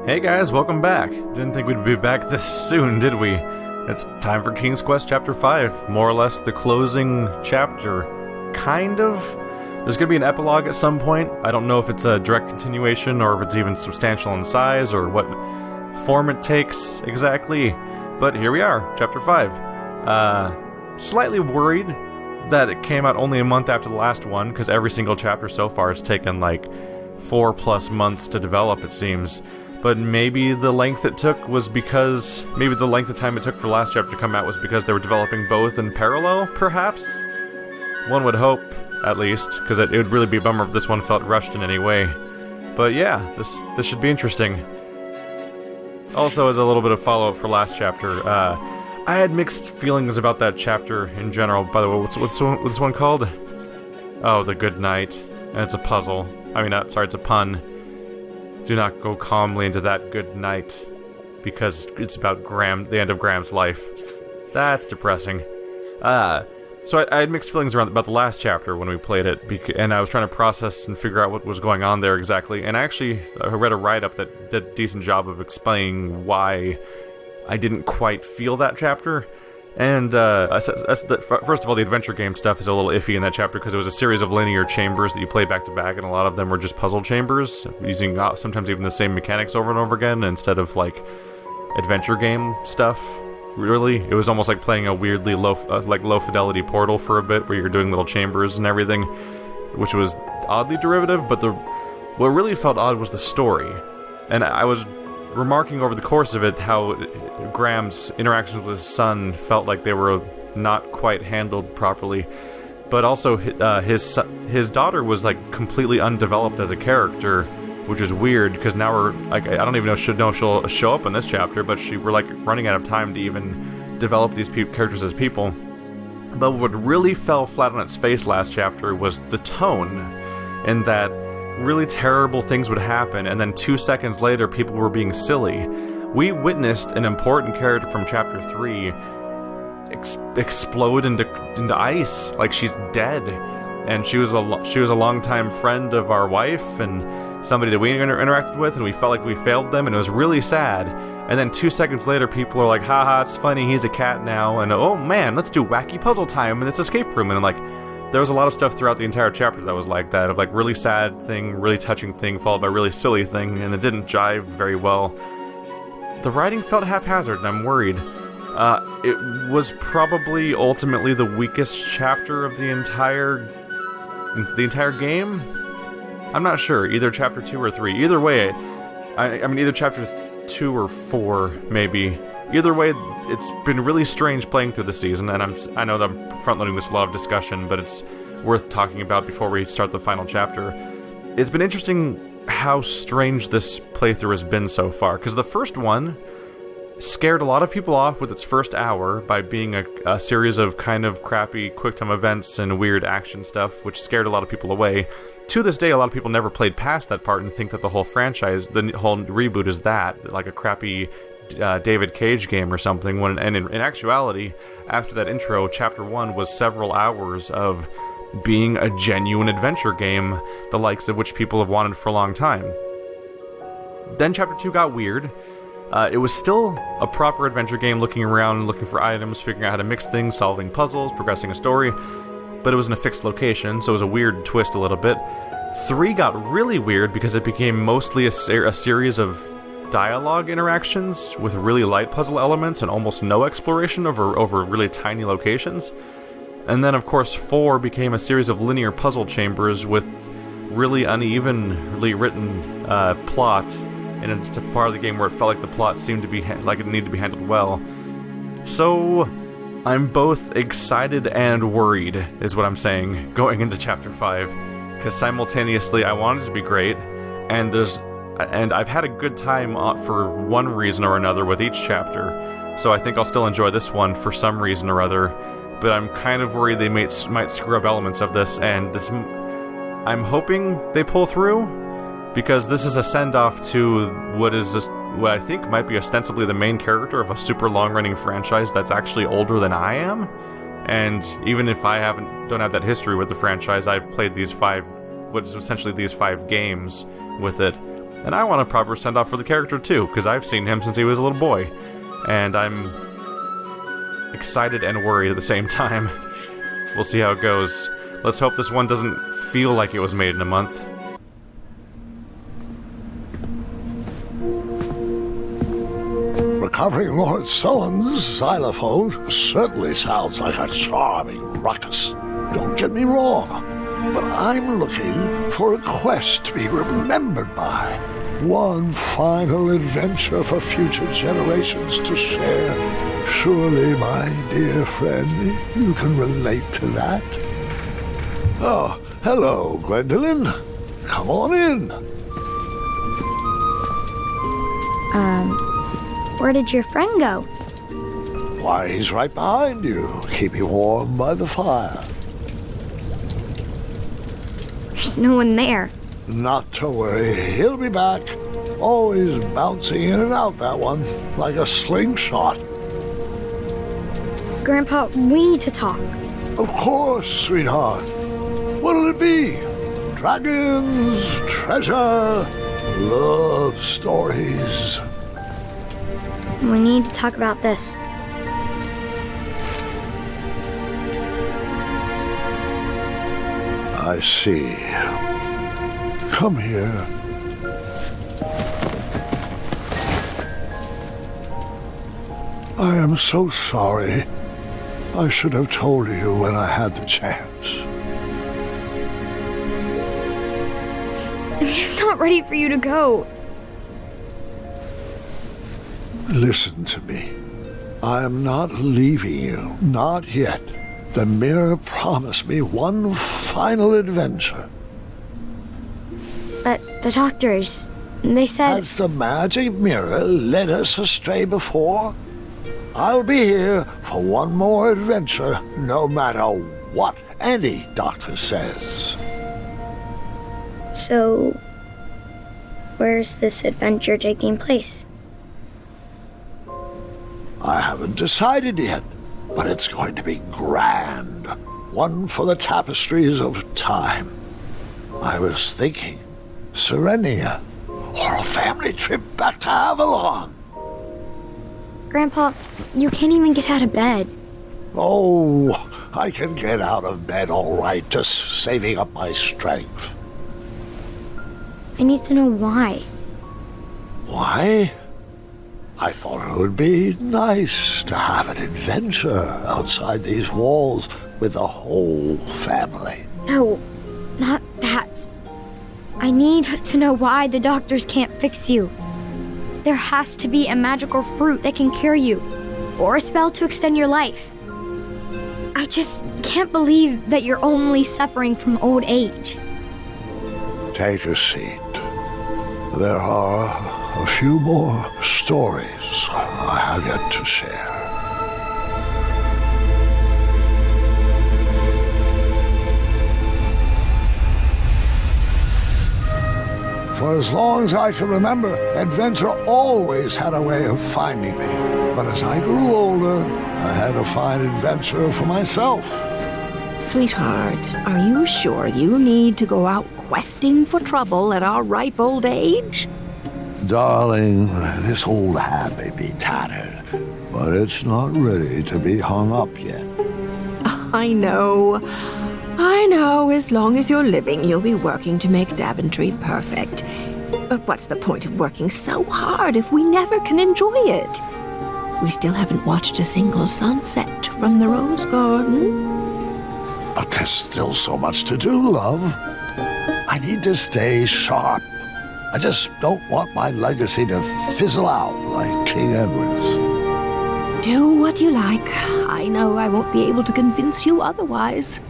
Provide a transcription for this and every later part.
Hey guys, welcome back. Didn't think we'd be back this soon, did we? It's time for King's Quest Chapter 5. More or less the closing chapter. Kind of. There's going to be an epilogue at some point. I don't know if it's a direct continuation or if it's even substantial in size or what form it takes exactly. But here we are, Chapter 5. Slightly worried that it came out only a month after the last one, because every single chapter so far has taken like 4+ months to develop, it seems. But maybe the length it took was because... Maybe the length of time it took for the last chapter to come out was because they were developing both in parallel, perhaps? One would hope, at least, because it would really be a bummer if this one felt rushed in any way. But yeah, this should be interesting. Also, as a little bit of follow-up for last chapter, I had mixed feelings about that chapter in general. By the way, what's this one called? Oh, The Good Night. And it's a puzzle. It's a pun. Do not go calmly into that good night, because it's about the end of Graham's life. That's depressing. So I had mixed feelings about the last chapter when we played it, and I was trying to process and figure out what was going on there exactly, and I read a write-up that did a decent job of explaining why I didn't quite feel that chapter. And first of all, the adventure game stuff is a little iffy in that chapter because it was a series of linear chambers that you play back to back, and a lot of them were just puzzle chambers, using sometimes even the same mechanics over and over again instead of like adventure game stuff. Really, it was almost like playing a weirdly low fidelity Portal for a bit, where you're doing little chambers and everything, which was oddly derivative. But what really felt odd was the story, and I was remarking over the course of it how Graham's interactions with his son felt like they were not quite handled properly, but also his daughter was like completely undeveloped as a character, which is weird because now we're like, I don't even know if she'll show up in this chapter, but we're like running out of time to even develop these characters as people. But what really fell flat on its face last chapter was the tone, in that really terrible things would happen, and then 2 seconds later people were being silly. We witnessed an important character from Chapter 3 explode into ice, like she's dead, and she was a longtime friend of our wife and somebody that we interacted with, and we felt like we failed them, and it was really sad. And then 2 seconds later people are like, haha, it's funny, he's a cat now, and oh man, let's do wacky puzzle time in this escape room. And like, there was a lot of stuff throughout the entire chapter that was like that, of like really sad thing, really touching thing, followed by really silly thing, and it didn't jive very well. The writing felt haphazard, and I'm worried. It was probably ultimately the weakest chapter of the entire game? I'm not sure, either chapter 2 or 3. Either way, I mean either chapter 2 or 4, maybe. Either way, it's been really strange playing through the season, and I know that I'm front-loading this with a lot of discussion, but it's worth talking about before we start the final chapter. It's been interesting how strange this playthrough has been so far, because the first one scared a lot of people off with its first hour by being a series of kind of crappy quick-time events and weird action stuff, which scared a lot of people away. To this day, a lot of people never played past that part and think that the whole franchise, the whole reboot is that, like a crappy David Cage game or something, and in actuality, after that intro, Chapter 1 was several hours of being a genuine adventure game, the likes of which people have wanted for a long time. Then Chapter 2 got weird. It was still a proper adventure game, looking around, looking for items, figuring out how to mix things, solving puzzles, progressing a story, but it was in a fixed location, so it was a weird twist a little bit. 3 got really weird because it became mostly a series of dialogue interactions with really light puzzle elements and almost no exploration over really tiny locations. And then, of course, 4 became a series of linear puzzle chambers with really unevenly written plot, and it's a part of the game where it felt like the plot seemed to be like it needed to be handled well. So I'm both excited and worried, is what I'm saying, going into Chapter 5, because simultaneously I want it to be great, and I've had a good time for one reason or another with each chapter, so I think I'll still enjoy this one for some reason or other, but I'm kind of worried they might screw up elements of this, and I'm hoping they pull through, because this is a send-off to what I think might be ostensibly the main character of a super long-running franchise that's actually older than I am, and even if I don't have that history with the franchise, I've played these 5 games with it, And I want a proper send-off for the character too, because I've seen him since he was a little boy. And I'm excited and worried at the same time. We'll see how it goes. Let's hope this one doesn't feel like it was made in a month. Recovering Lord Sullen's xylophone certainly sounds like a charming ruckus. Don't get me wrong, but I'm looking for a quest to be remembered by. One final adventure for future generations to share. Surely, my dear friend, you can relate to that. Oh, hello, Gwendolyn. Come on in. Where did your friend go? Why, he's right behind you, keeping warm by the fire. There's no one there. Not to worry, he'll be back. Always bouncing in and out, that one, like a slingshot. Grandpa, we need to talk. Of course, sweetheart. What'll it be? Dragons, treasure, love stories. We need to talk about this. I see. Come here. I am so sorry. I should have told you when I had the chance. I'm just not ready for you to go. Listen to me. I am not leaving you. Not yet. The mirror promised me one final adventure. But the doctors, they said... Has the magic mirror led us astray before? I'll be here for one more adventure, no matter what any doctor says. So, where's this adventure taking place? I haven't decided yet, but it's going to be grand. One for the tapestries of time. I was thinking Serenia, or a family trip back to Avalon. Grandpa, you can't even get out of bed. Oh, I can get out of bed all right, just saving up my strength. I need to know why. Why? I thought it would be nice to have an adventure outside these walls with the whole family. No, not that. I need to know why the doctors can't fix you. There has to be a magical fruit that can cure you, or a spell to extend your life. I just can't believe that you're only suffering from old age. Take a seat. There are a few more stories I have yet to share. For as long as I can remember, adventure always had a way of finding me. But as I grew older, I had to find adventure for myself. Sweetheart, are you sure you need to go out questing for trouble at our ripe old age? Darling, this old hat may be tattered, but it's not ready to be hung up yet. I know. As long as you're living, you'll be working to make Daventry perfect. But what's the point of working so hard if we never can enjoy it? We still haven't watched a single sunset from the Rose Garden. But there's still so much to do, love. I need to stay sharp. I just don't want my legacy to fizzle out like King Edward's. Do what you like. I know I won't be able to convince you otherwise.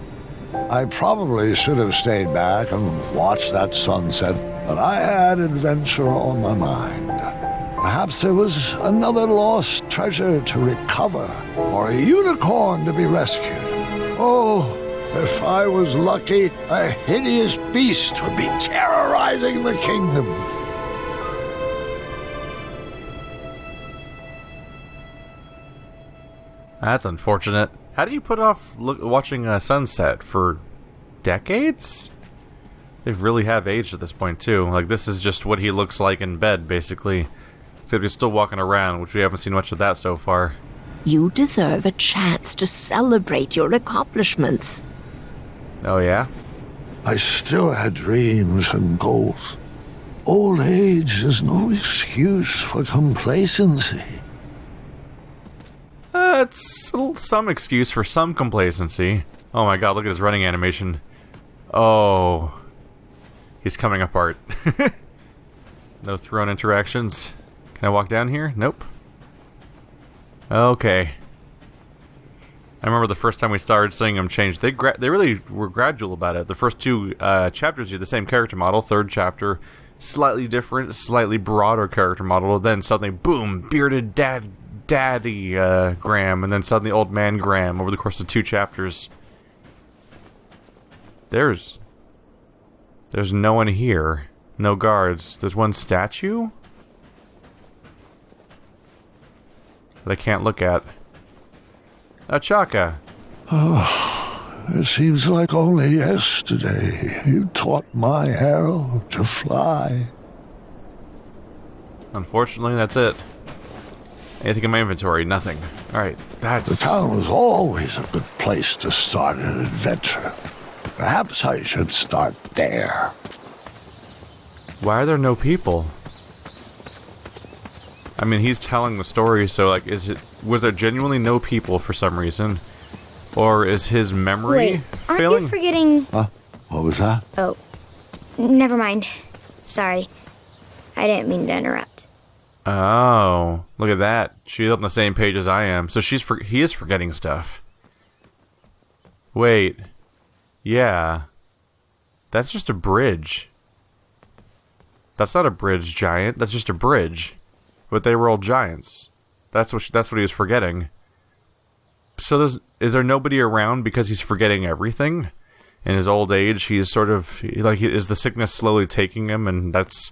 I probably should have stayed back and watched that sunset, but I had adventure on my mind. Perhaps there was another lost treasure to recover, or a unicorn to be rescued. Oh, if I was lucky, a hideous beast would be terrorizing the kingdom. That's unfortunate. How do you put off watching a sunset for decades? They really have aged at this point, too. Like, this is just what he looks like in bed, basically. Except he's still walking around, which we haven't seen much of that so far. You deserve a chance to celebrate your accomplishments. Oh, yeah? I still had dreams and goals. Old age is no excuse for complacency. It's some excuse for some complacency. Oh my god, look at his running animation. Oh. He's coming apart. No throne interactions. Can I walk down here? Nope. Okay. I remember the first time we started seeing him change. They really were gradual about it. The first two chapters, you had the same character model. Third chapter, slightly different, slightly broader character model. Then suddenly, boom, bearded daddy Graham, and then suddenly old man Graham over the course of 2 chapters. There's no one here. No guards. There's one statue that I can't look at. A Chaka. It seems like only yesterday you taught my arrow to fly. Unfortunately, that's it. Anything in my inventory? Nothing. Alright, The town was always a good place to start an adventure. Perhaps I should start there. Why are there no people? I mean, he's telling the story, so, like, was there genuinely no people for some reason? Or is his memory Wait, aren't failing? you forgetting... Huh? What was that? Oh, never mind. Sorry. I didn't mean to interrupt. Oh, look at that. She's on the same page as I am. So he is forgetting stuff. Wait. Yeah. That's just a bridge. That's not a bridge, giant. That's just a bridge. But they were all giants. That's what he was forgetting. So is there nobody around because he's forgetting everything? In his old age, he's sort of like, is the sickness slowly taking him, and that's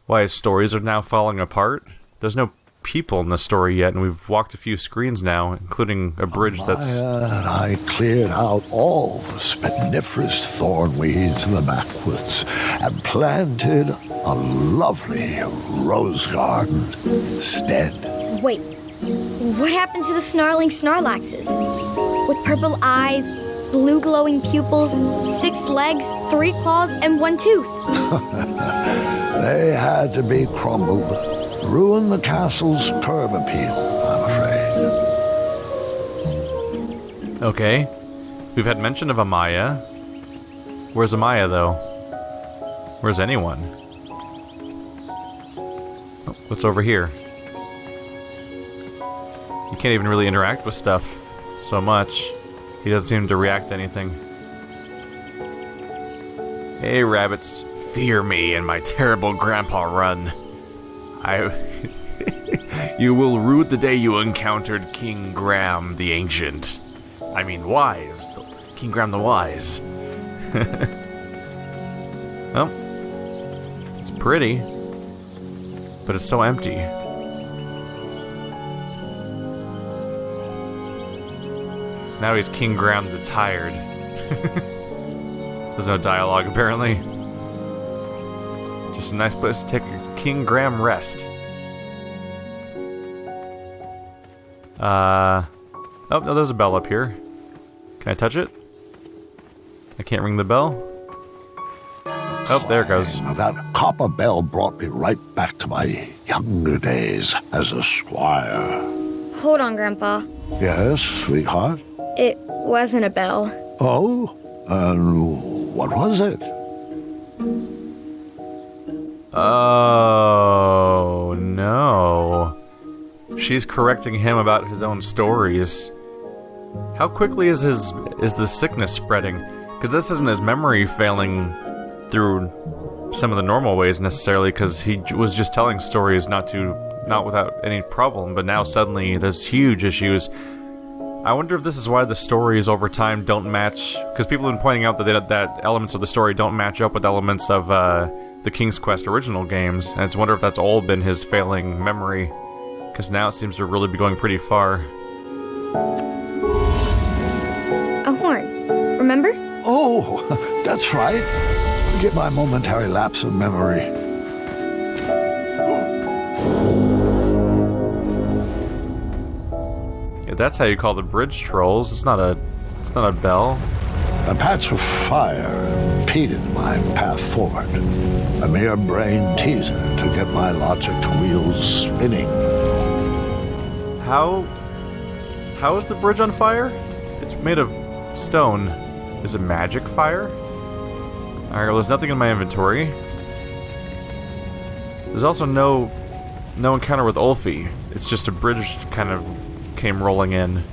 why his stories are now falling apart? There's no people in the story yet, and we've walked a few screens now, including a bridge that's... I cleared out all the spiniferous thorn weeds in the backwoods and planted a lovely rose garden instead. Wait, what happened to the snarling Snarlaxes? With purple eyes, blue glowing pupils, 6 legs, 3 claws, and 1 tooth. They had to be crumbled. Ruin the castle's curb appeal, I'm afraid. Okay. We've had mention of Amaya. Where's Amaya, though? Where's anyone? Oh, what's over here? You can't even really interact with stuff so much. He doesn't seem to react to anything. Hey, rabbits. Fear me and my terrible grandpa run. You will rue the day you encountered King Graham the Ancient. I mean, wise. King Graham the Wise. Well, it's pretty, but it's so empty. Now he's King Graham the Tired. There's no dialogue, apparently. Just a nice place to take a King Graham rest. Oh, no, there's a bell up here. Can I touch it? I can't ring the bell. Oh, there it goes. That copper bell brought me right back to my younger days as a squire. Hold on, Grandpa. Yes, sweetheart? It wasn't a bell. Oh? And what was it? Oh, no. She's correcting him about his own stories. How quickly is the sickness spreading? Because this isn't his memory failing through some of the normal ways necessarily, because he was just telling stories not without any problem, but now suddenly there's huge issues. I wonder if this is why the stories over time don't match, because people have been pointing out that elements of the story don't match up with elements of the King's Quest original games, and I just wonder if that's all been his failing memory, because now it seems to really be going pretty far. A horn, remember? Oh, that's right. Forgive my momentary lapse of memory. Yeah, that's how you call the bridge trolls. It's not a bell. A patch of fire impeded my path forward. A mere brain teaser to get my logic wheels spinning. How is the bridge on fire? It's made of stone. Is it magic fire? Alright, well, there's nothing in my inventory. There's also no encounter with Ulfi. It's just a bridge kind of came rolling in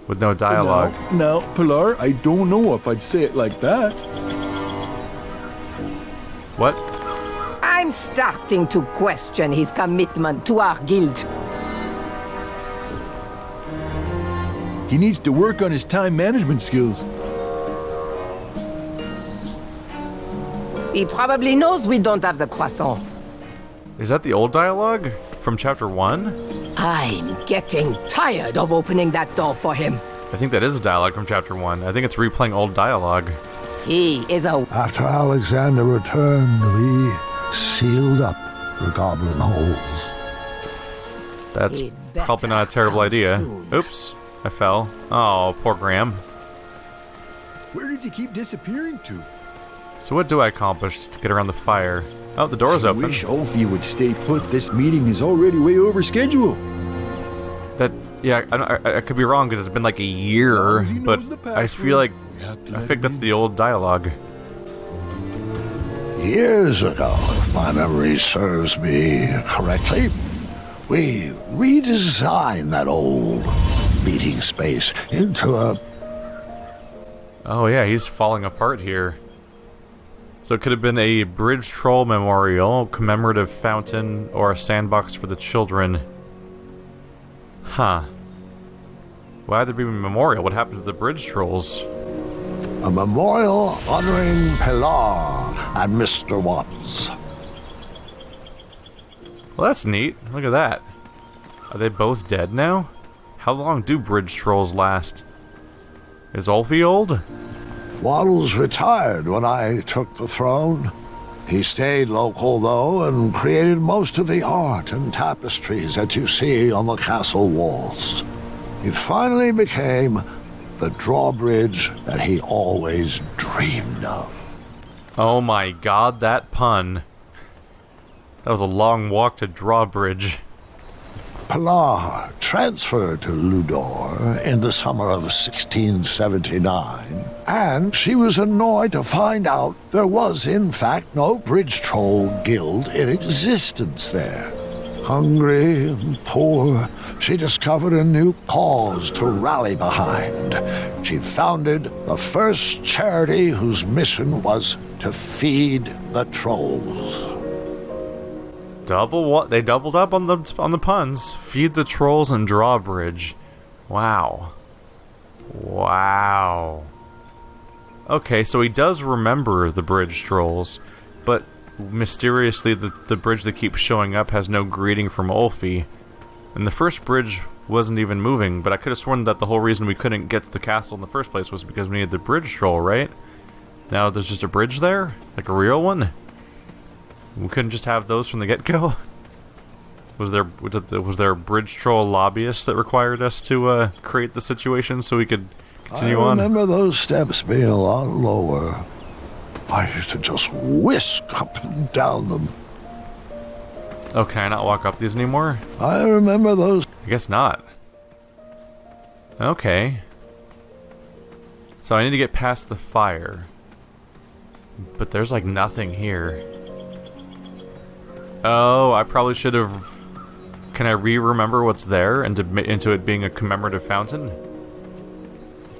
with no dialogue. No, Pilar, I don't know if I'd say it like that. What? I'm starting to question his commitment to our guild. He needs to work on his time management skills. He probably knows we don't have the croissant. Is that the old dialogue from chapter 1? I'm getting tired of opening that door for him. I think that is a dialogue from chapter 1. I think it's replaying old dialogue. He is a... After Alexander returned, we sealed up the goblin holes. That's He'd better probably not a terrible come idea. soon. Oops, I fell. Oh, poor Graham. Where does he keep disappearing to? So what do I accomplish to get around the fire? Oh, the door's I open. wish Ulfi would stay put. This meeting is already way over schedule. That, yeah, I could be wrong because it's been like a year, He but knows the I feel like password. I think that's the old dialogue. Years ago, if my memory serves me correctly, we redesigned that old meeting space into a... Oh yeah, he's falling apart here. So it could have been a bridge troll memorial, commemorative fountain, or a sandbox for the children. Huh. Why'd there be a memorial? What happened to the bridge trolls? a memorial honoring Pilar and Mr. Watts. Well, that's neat. Look at that. Are they both dead now? How long do bridge trolls last? Is Ulfi old? Waddles retired when I took the throne. He stayed local, though, and created most of the art and tapestries that you see on the castle walls. He finally became the drawbridge that he always dreamed of. Oh my god, that pun. That was a long walk to drawbridge. Pilar transferred to Ludor in the summer of 1679, and she was annoyed to find out there was, in fact, no bridge troll guild in existence there. Hungry and poor, she discovered a new cause to rally behind. She founded the first charity whose mission was to feed the trolls. They doubled up on the puns. Feed the trolls and drawbridge. Wow. Wow. Okay, so he does remember the bridge trolls, but mysteriously the bridge that keeps showing up has no greeting from Ulfi. And the first bridge wasn't even moving, but I could have sworn that the whole reason we couldn't get to the castle in the first place was because we needed the bridge troll, right? Now there's just a bridge there? Like a real one? We couldn't just have those from the get-go? Was there a bridge troll lobbyist that required us to create the situation so we could continue on? I remember those steps being a lot lower. I used to just whisk up and down them. Oh, can I not walk up these anymore? I remember those. I guess not. Okay. So I need to get past the fire. But there's like nothing here. Oh, I probably should have... Can I remember what's there into it being a commemorative fountain?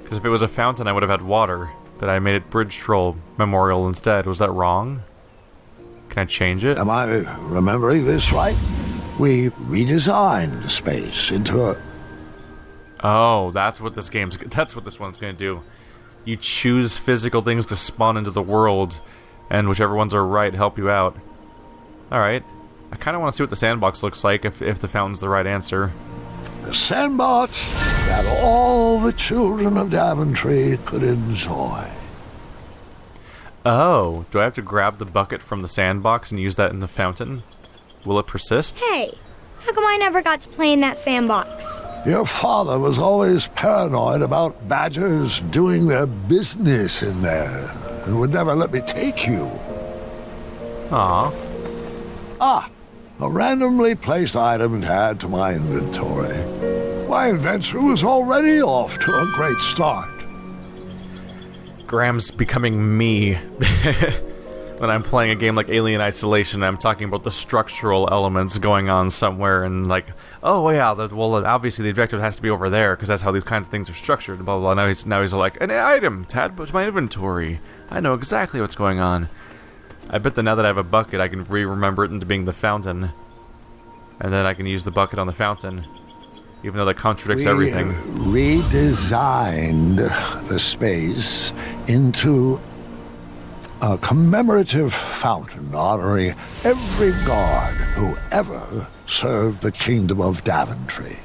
Because if it was a fountain, I would have had water. But I made it Bridge Troll Memorial instead. Was that wrong? Can I change it? Am I remembering this right? We redesigned the space into a... Oh, that's what this one's gonna do. You choose physical things to spawn into the world, and whichever ones are right help you out. Alright. I kind of want to see what the sandbox looks like if the fountain's the right answer. The sandbox that all the children of Daventry could enjoy. Oh, do I have to grab the bucket from the sandbox and use that in the fountain? Will it persist? Hey, how come I never got to play in that sandbox? Your father was always paranoid about badgers doing their business in there and would never let me take you. Aw. Ah, a randomly placed item to add to my inventory. My adventure was already off to a great start. Graham's becoming me. When I'm playing a game like Alien Isolation, I'm talking about the structural elements going on somewhere, and like, oh yeah, well obviously the objective has to be over there because that's how these kinds of things are structured. Blah blah. Now he's like, an item to add to my inventory. I know exactly what's going on. I bet that now that I have a bucket, I can remember it into being the fountain, and then I can use the bucket on the fountain, even though that contradicts everything. We redesigned the space into a commemorative fountain honoring every guard who ever served the Kingdom of Daventry.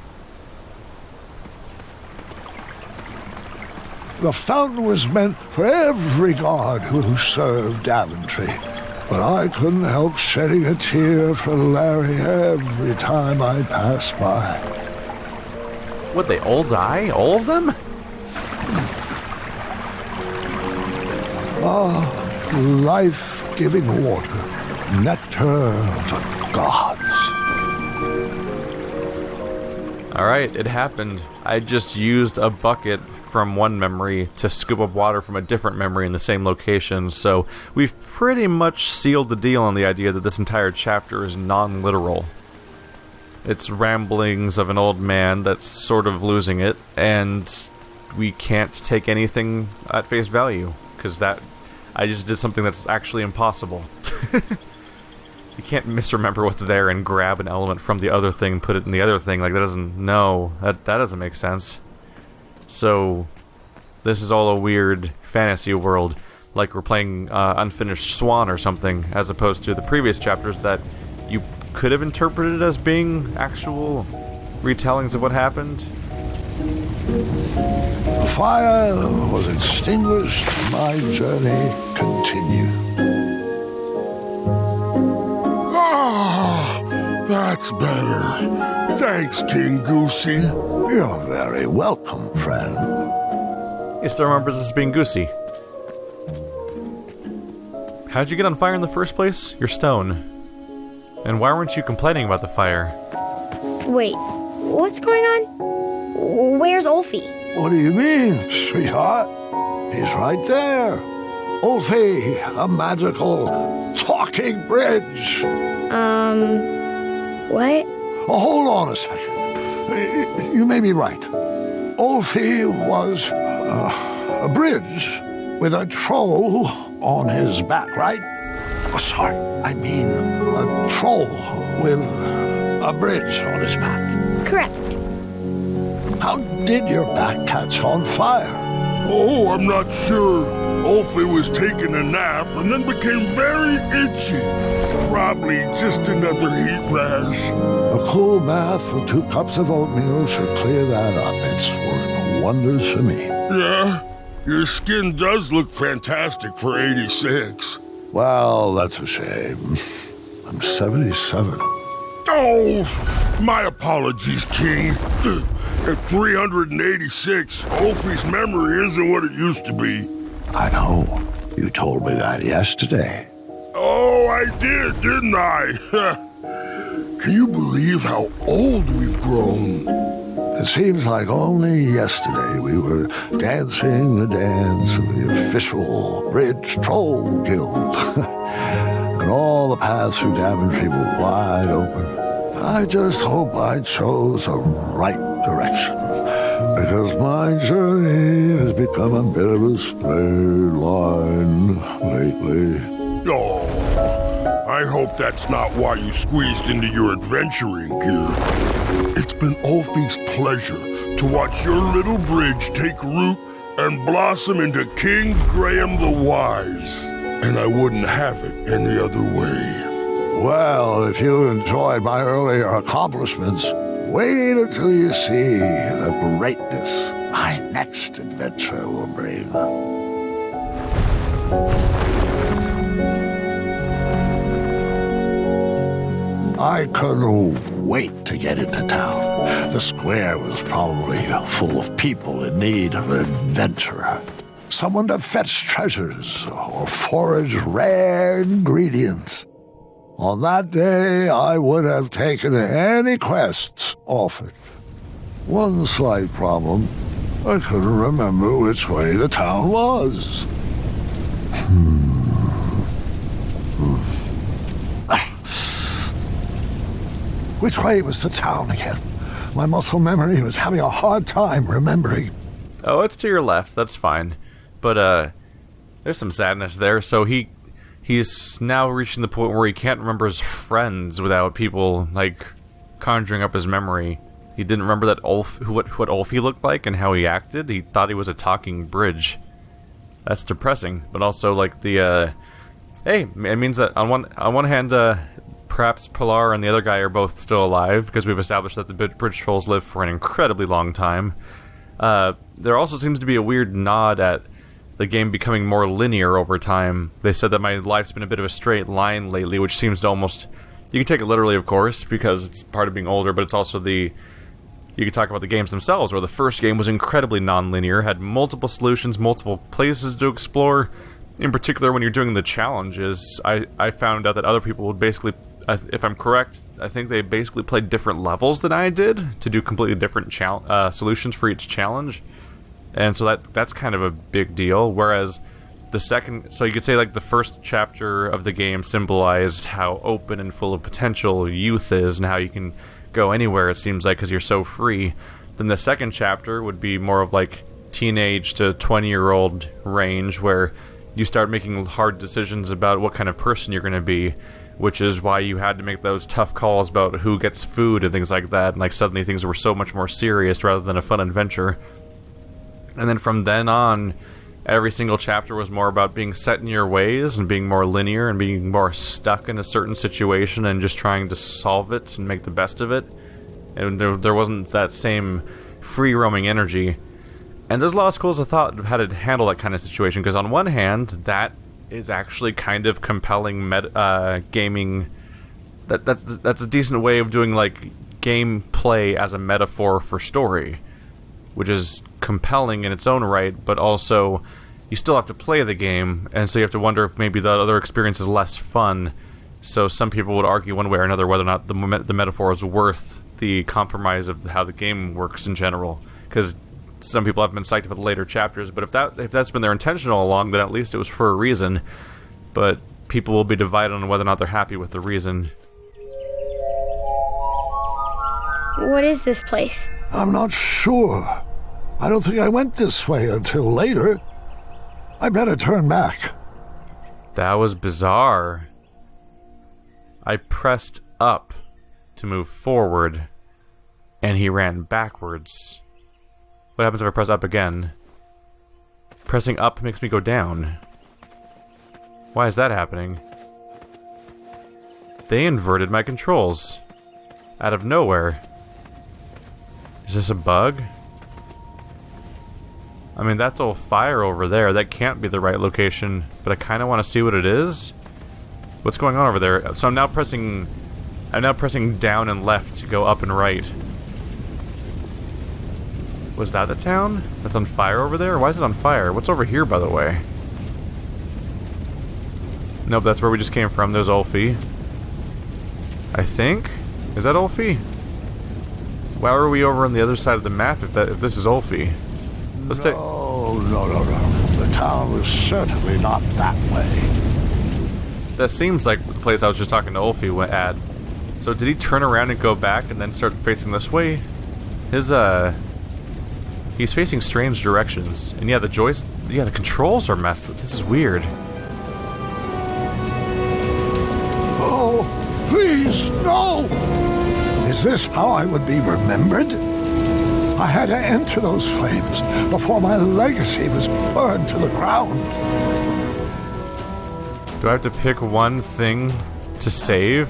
The fountain was meant for every guard who served Daventry, but I couldn't help shedding a tear for Larry every time I passed by. What, they all die? All of them? Life-giving water, nectar of the gods. Alright, it happened. I just used a bucket from one memory to scoop up water from a different memory in the same location, so we've pretty much sealed the deal on the idea that this entire chapter is non-literal. It's ramblings of an old man that's sort of losing it, and we can't take anything at face value, because I just did something that's actually impossible. You can't misremember what's there and grab an element from the other thing and put it in the other thing. Like, that doesn't make sense. So, this is all a weird fantasy world, like we're playing Unfinished Swan or something, as opposed to the previous chapters that you could have interpreted as being actual retellings of what happened. The fire was extinguished, my journey continued. Ah, that's better. Thanks, King Goosey. You're very welcome, friend. He still remembers this being Goosey. How'd you get on fire in the first place? Your stone. And why weren't you complaining about the fire? Wait, what's going on? Where's Ulfie? What do you mean, sweetheart? He's right there. Ulfie, the magical talking bridge. What? Oh, hold on a second. You may be right. Ulfie was a bridge with a troll on his back, right? Oh, sorry, I mean a troll with a bridge on his back. Correct. How did your back catch on fire? Oh, I'm not sure. Ulfie was taking a nap and then became very itchy. Probably just another heat rash. A cool bath with 2 cups of oatmeal should clear that up. It's worked wonders for me. Yeah, your skin does look fantastic for 86. Well, that's a shame. I'm 77. Oh, my apologies, King. At 386, Ulfie's memory isn't what it used to be. I know. You told me that yesterday. Oh, I did, didn't I? Can you believe how old we've grown? It seems like only yesterday we were dancing the dance of the official Bridge Troll Guild. And all the paths through Daventry were wide open. I just hope I chose the right direction, because my journey has become a bit of a straight line lately. Oh, I hope that's not why you squeezed into your adventuring gear. It's been Ulfie's pleasure to watch your little bridge take root and blossom into King Graham the Wise, and I wouldn't have it any other way. Well, if you enjoyed my earlier accomplishments, wait until you see the greatness my next adventure will bring. I couldn't wait to get into town. The square was probably full of people in need of an adventure. Someone to fetch treasures or forage rare ingredients. On that day, I would have taken any quests offered. One slight problem. I couldn't remember which way the town was. Which way was the town again? My muscle memory was having a hard time remembering. Oh, it's to your left. That's fine. But, there's some sadness there. So he's now reaching the point where he can't remember his friends without people, like, conjuring up his memory. He didn't remember that what Ulfie looked like and how he acted. He thought he was a talking bridge. That's depressing. But also, like, hey, it means that on one hand, perhaps Pilar and the other guy are both still alive, because we've established that the bridge trolls live for an incredibly long time. There also seems to be a weird nod at the game becoming more linear over time. They said that my life's been a bit of a straight line lately, which seems to almost... You can take it literally, of course, because it's part of being older, but it's also the... You could talk about the games themselves, where the first game was incredibly non-linear, had multiple solutions, multiple places to explore. In particular, when you're doing the challenges, I found out that other people would basically... If I'm correct, I think they basically played different levels than I did to do completely different solutions for each challenge. And so that's kind of a big deal. Whereas the second... So you could say, like, the first chapter of the game symbolized how open and full of potential youth is and how you can go anywhere, it seems like, because you're so free. Then the second chapter would be more of, like, teenage to 20-year-old range, where you start making hard decisions about what kind of person you're going to be, which is why you had to make those tough calls about who gets food and things like that, and, like, suddenly things were so much more serious rather than a fun adventure. And then from then on, every single chapter was more about being set in your ways and being more linear and being more stuck in a certain situation and just trying to solve it and make the best of it. And there wasn't that same free-roaming energy. And there's a lot of schools of thought of how to handle that kind of situation, because on one hand, that is actually kind of compelling gaming. That's a decent way of doing, like, gameplay as a metaphor for story, which is compelling in its own right, but also you still have to play the game, and so you have to wonder if maybe the other experience is less fun. So some people would argue one way or another whether or not the metaphor is worth the compromise of how the game works in general, because some people have been psyched about the later chapters, but if that's been their intention all along, then at least it was for a reason. But people will be divided on whether or not they're happy with the reason. What is this place? I'm not sure. I don't think I went this way until later. I better turn back. That was bizarre. I pressed up to move forward, and he ran backwards. What happens if I press up again? Pressing up makes me go down. Why is that happening? They inverted my controls. Out of nowhere. Is this a bug? I mean, that's all fire over there. That can't be the right location, but I kind of want to see what it is. What's going on over there? So I'm now pressing down and left to go up and right. Was that the town that's on fire over there? Why is it on fire? What's over here, by the way? Nope, that's where we just came from. There's Ulfie. I think? Is that Ulfie? Why are we over on the other side of the map if this is Ulfie? Let's take... No. The town was certainly not that way. That seems like the place I was just talking to Ulfie at. So did he turn around and go back and then start facing this way? He's facing strange directions. And yeah, the controls are messed with. This is weird. Oh, please, no! Is this how I would be remembered? I had to enter those flames before my legacy was burned to the ground. Do I have to pick one thing to save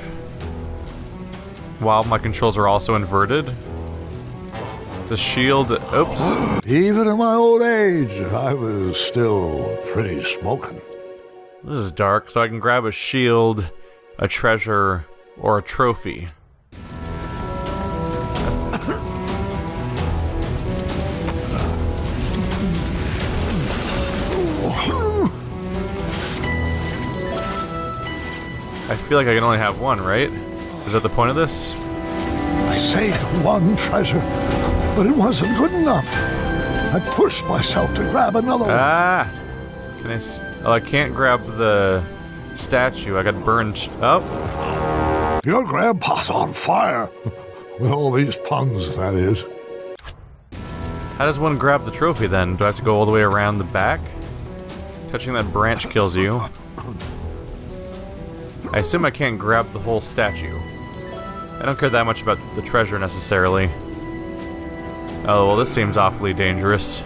while my controls are also inverted? The shield... Oops. Even in my old age, I was still pretty smoking. This is dark, so I can grab a shield, a treasure, or a trophy? I feel like I can only have one, right? Is that the point of this? I saved one treasure, but it wasn't good enough. I pushed myself to grab another one. Ah! Can I oh, I can't grab the statue. I got burned. Oh. Your grandpa's on fire. With all these puns, that is. How does one grab the trophy then? Do I have to go all the way around the back? Touching that branch kills you. I assume I can't grab the whole statue. I don't care that much about the treasure necessarily. Oh, well, this seems awfully dangerous.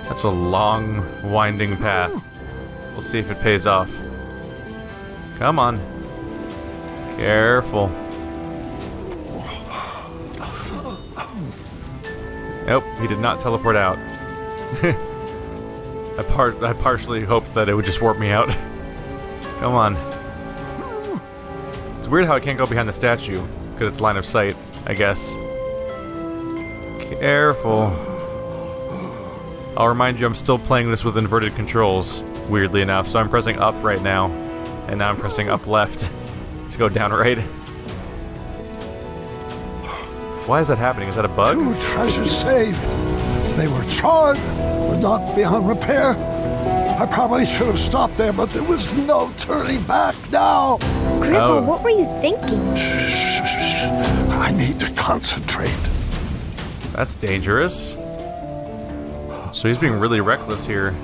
That's a long, winding path. We'll see if it pays off. Come on. Careful. Nope, he did not teleport out. I partially hoped that it would just warp me out. Come on. It's weird how I can't go behind the statue, because it's line of sight, I guess. Careful. I'll remind you, I'm still playing this with inverted controls, weirdly enough, so I'm pressing up right now, and now I'm pressing up left to go down right. Why is that happening? Is that a bug? 2 treasures saved. They were charred, but not beyond repair. I probably should have stopped there, but there was no turning back now. Grandpa, what were you thinking? Shh. I need to concentrate. That's dangerous. So he's being really reckless here.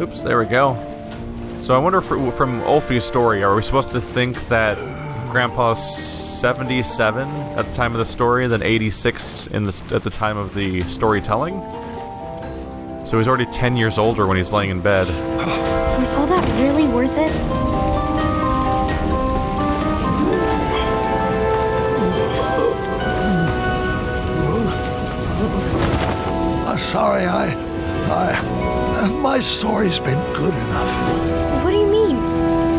Oops, there we go. So I wonder if, from Ulfi's story, are we supposed to think that Grandpa's 77 at the time of the story, then 86 at the time of the storytelling? So he's already 10 years older when he's laying in bed. Was all that really worth it? Sorry, my story's been good enough. What do you mean?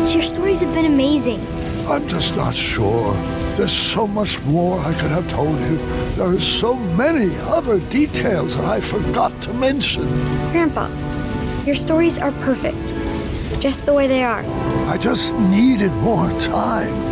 Your stories have been amazing. I'm just not sure. There's so much more I could have told you. There are so many other details that I forgot to mention. Grandpa, your stories are perfect. Just the way they are. I just needed more time.